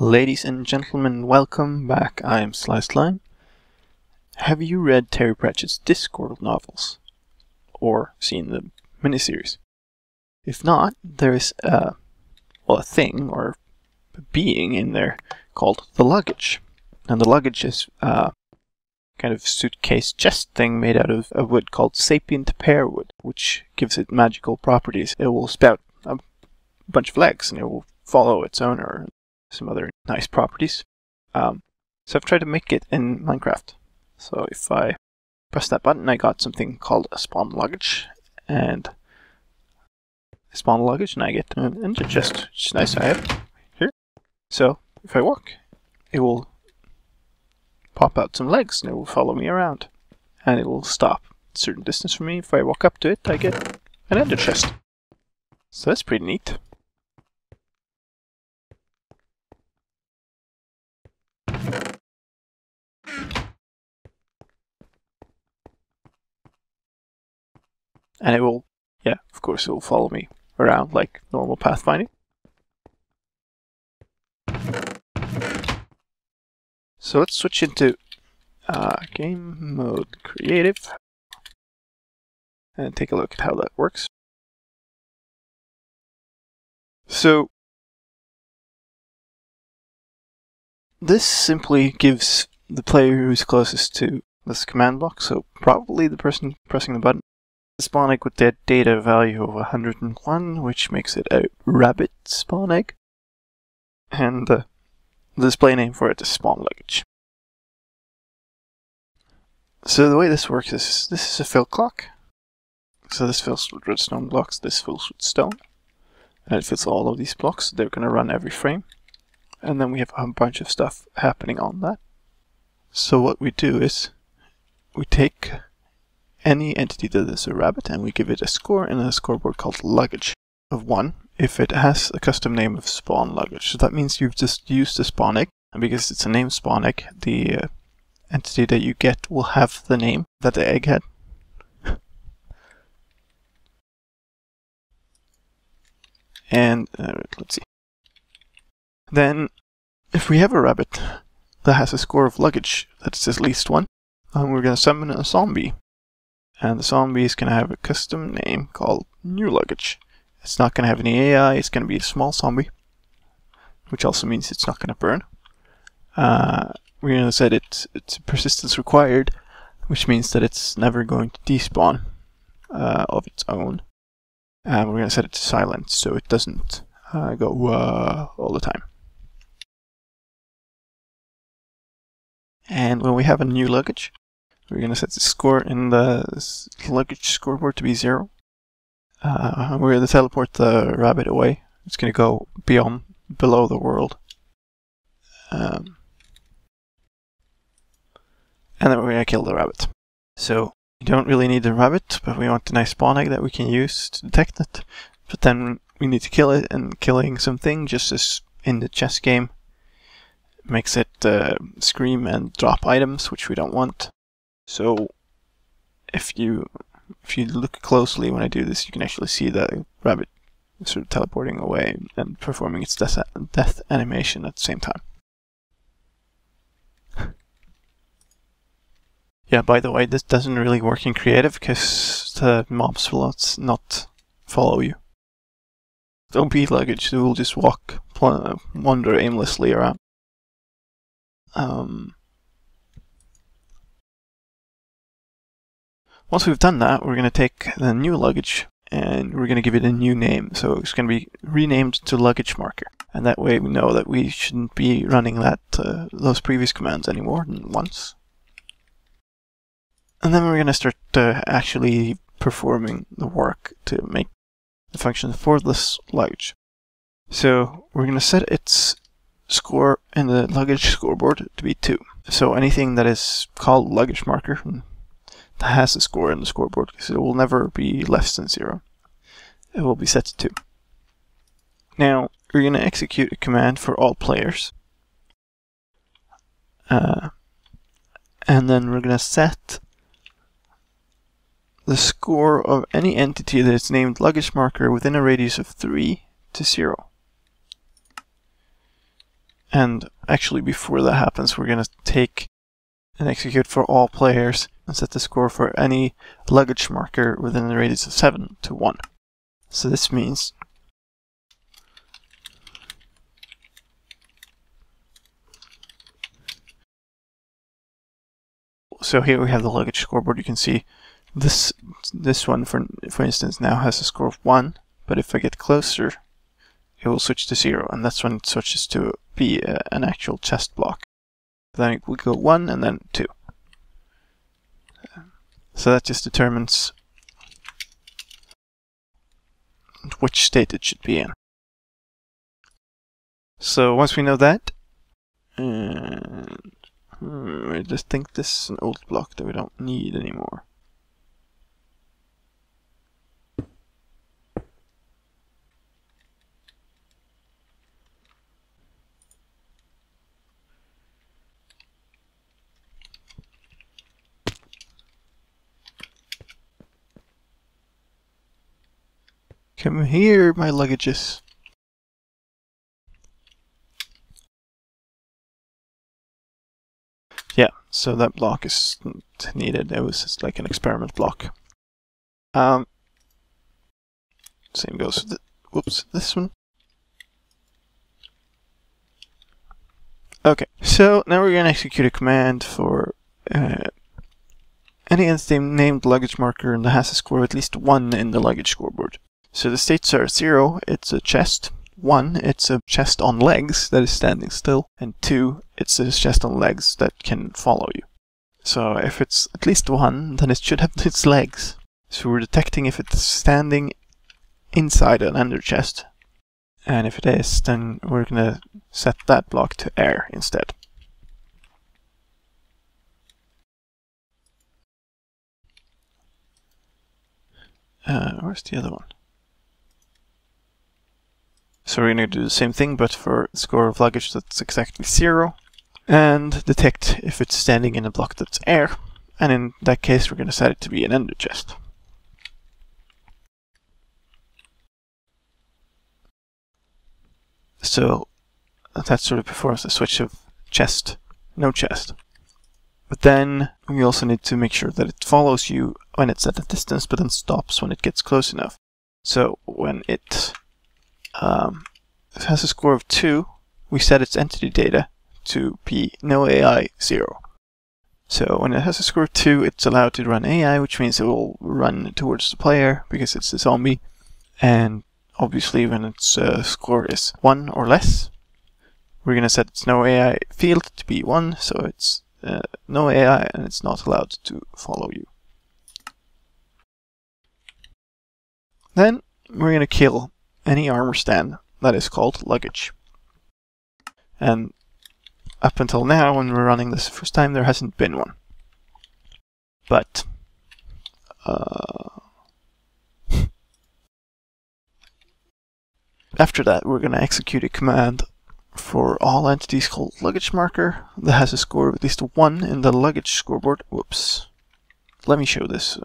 Ladies and gentlemen, welcome back. I am Sliceline. Have you read Terry Pratchett's Discworld novels? Or seen the miniseries? If not, there is a thing, or a being in there called the Luggage. And the Luggage is a kind of suitcase chest thing made out of a wood called sapient pear wood, which gives it magical properties. It will spout a bunch of legs and it will follow its owner. Some other nice properties. So I've tried to make it in Minecraft. So if I press that button, I got something called a spawn luggage, and I spawn a luggage, and I get an ender chest, which is nice. I have here. So if I walk, it will pop out some legs, and it will follow me around, and it will stop a certain distance from me. If I walk up to it, I get an ender chest. So that's pretty neat. And it will, of course, it will follow me around like normal pathfinding. So let's switch into game mode creative and take a look at how that works. So this simply gives the player who's closest to this command block, so probably the person pressing the button, a spawn egg with that data value of 101, which makes it a rabbit spawn egg. And the display name for it is spawn luggage. So the way this works is, this is a fill clock. So this fills with redstone blocks, this fills with stone. And it fills all of these blocks, they're going to run every frame. And then we have a bunch of stuff happening on that. So what we do is, we take any entity that is a rabbit and we give it a score in a scoreboard called luggage of 1 if it has a custom name of spawn luggage. So that means you've just used a spawn egg, and because it's a named spawn egg, the entity that you get will have the name that the egg had. And let's see. Then, if we have a rabbit that has a score of luggage that is at least 1, we're going to summon a zombie. And the zombie is going to have a custom name called New Luggage. It's not going to have any AI, it's going to be a small zombie, which also means it's not going to burn. We're going to set it's persistence required, which means that it's never going to despawn of its own. And we're going to set it to silent, so it doesn't go all the time. And when we have a new luggage, we're going to set the score in the luggage scoreboard to be 0. We're going to teleport the rabbit away. It's going to go below the world. And then we're going to kill the rabbit. So, we don't really need the rabbit, but we want a nice spawn egg that we can use to detect it. But then we need to kill it, and killing something, just as in the chess game, makes it scream and drop items, which we don't want. So, if you look closely when I do this, you can actually see the rabbit sort of teleporting away and performing its death animation at the same time. Yeah, by the way, this doesn't really work in creative because the mobs will not follow you. Don't be luggage, they will just wander aimlessly around. Once we've done that, we're going to take the new luggage and we're going to give it a new name. So it's going to be renamed to luggage marker. And that way we know that we shouldn't be running those previous commands any more than once. And then we're going to start actually performing the work to make the function for this luggage. So we're going to set its score in the luggage scoreboard to be 2. So anything that is called luggage marker that has a score in the scoreboard, because it will never be less than 0. It will be set to 2. Now, we're going to execute a command for all players. And then we're going to set the score of any entity that is named luggage marker within a radius of 3 to 0. And actually, before that happens, we're going to take and execute for all players and set the score for any luggage marker within the radius of 7 to 1. So this means so here we have the luggage scoreboard. You can see this one, for instance, now has a score of 1, but if I get closer, it will switch to 0, and that's when it switches to be an actual chest block. Then it will go 1 and then 2. So that just determines which state it should be in. So once we know that, I just think this is an old block that we don't need anymore. Come here, my luggages. Yeah, so that block is needed. It was just like an experiment block. Same goes with this one. Okay, so now we're going to execute a command for any entity named luggage marker that has a score of at least 1 in the luggage scoreboard. So the states are 0, it's a chest. 1, it's a chest on legs that is standing still. And 2, it's a chest on legs that can follow you. So if it's at least 1, then it should have its legs. So we're detecting if it's standing inside an ender chest. And if it is, then we're going to set that block to air instead. Where's the other one? So we're going to do the same thing, but for the score of luggage that's exactly 0, and detect if it's standing in a block that's air, and in that case we're going to set it to be an ender chest. So that sort of performs the switch of chest, no chest. But then we also need to make sure that it follows you when it's at a distance, but then stops when it gets close enough. So when it has a score of 2, we set its entity data to be no AI 0. So when it has a score of 2, it's allowed to run AI, which means it will run towards the player because it's a zombie. And obviously when its score is 1 or less, we're going to set its no AI field to be 1, so it's no AI and it's not allowed to follow you. Then we're going to kill any armor stand that is called luggage. And up until now, when we're running this the first time, there hasn't been one. But after that, we're going to execute a command for all entities called luggage marker that has a score of at least 1 in the luggage scoreboard. Whoops. Let me show this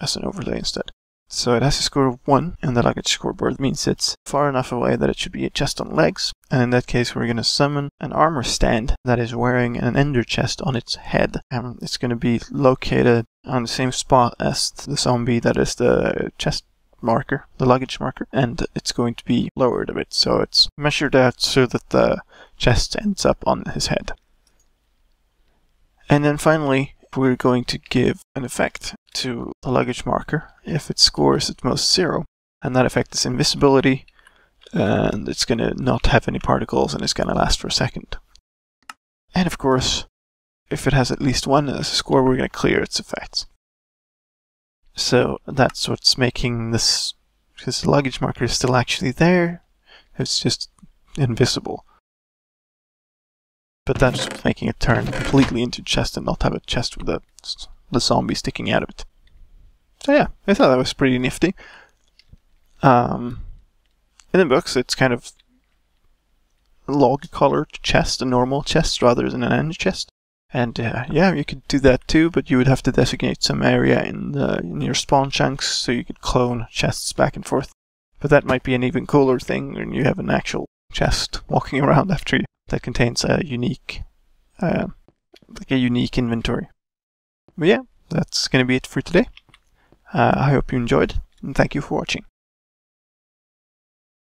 as an overlay instead. So it has a score of 1 in the luggage scoreboard. It means it's far enough away that it should be a chest on legs. And in that case, we're going to summon an armor stand that is wearing an ender chest on its head. And it's going to be located on the same spot as the zombie that is the chest marker, the luggage marker. And it's going to be lowered a bit. So it's measured out so that the chest ends up on his head. And then finally, we're going to give an effect to the luggage marker if its score is at most 0, and that effect is invisibility, and it's going to not have any particles and it's going to last for a second. And of course, if it has at least 1 as a score, we're going to clear its effects. So that's what's making this, because the luggage marker is still actually there, it's just invisible. But that's what's making it turn completely into chest and not have a chest with the zombie sticking out of it. So yeah, I thought that was pretty nifty. In the books, it's kind of log-colored chest, a normal chest rather than an ender chest. And yeah, you could do that too, but you would have to designate some area in your spawn chunks so you could clone chests back and forth. But that might be an even cooler thing when you have an actual chest walking around after you. that contains a unique inventory. But yeah, that's going to be it for today. I hope you enjoyed, and thank you for watching.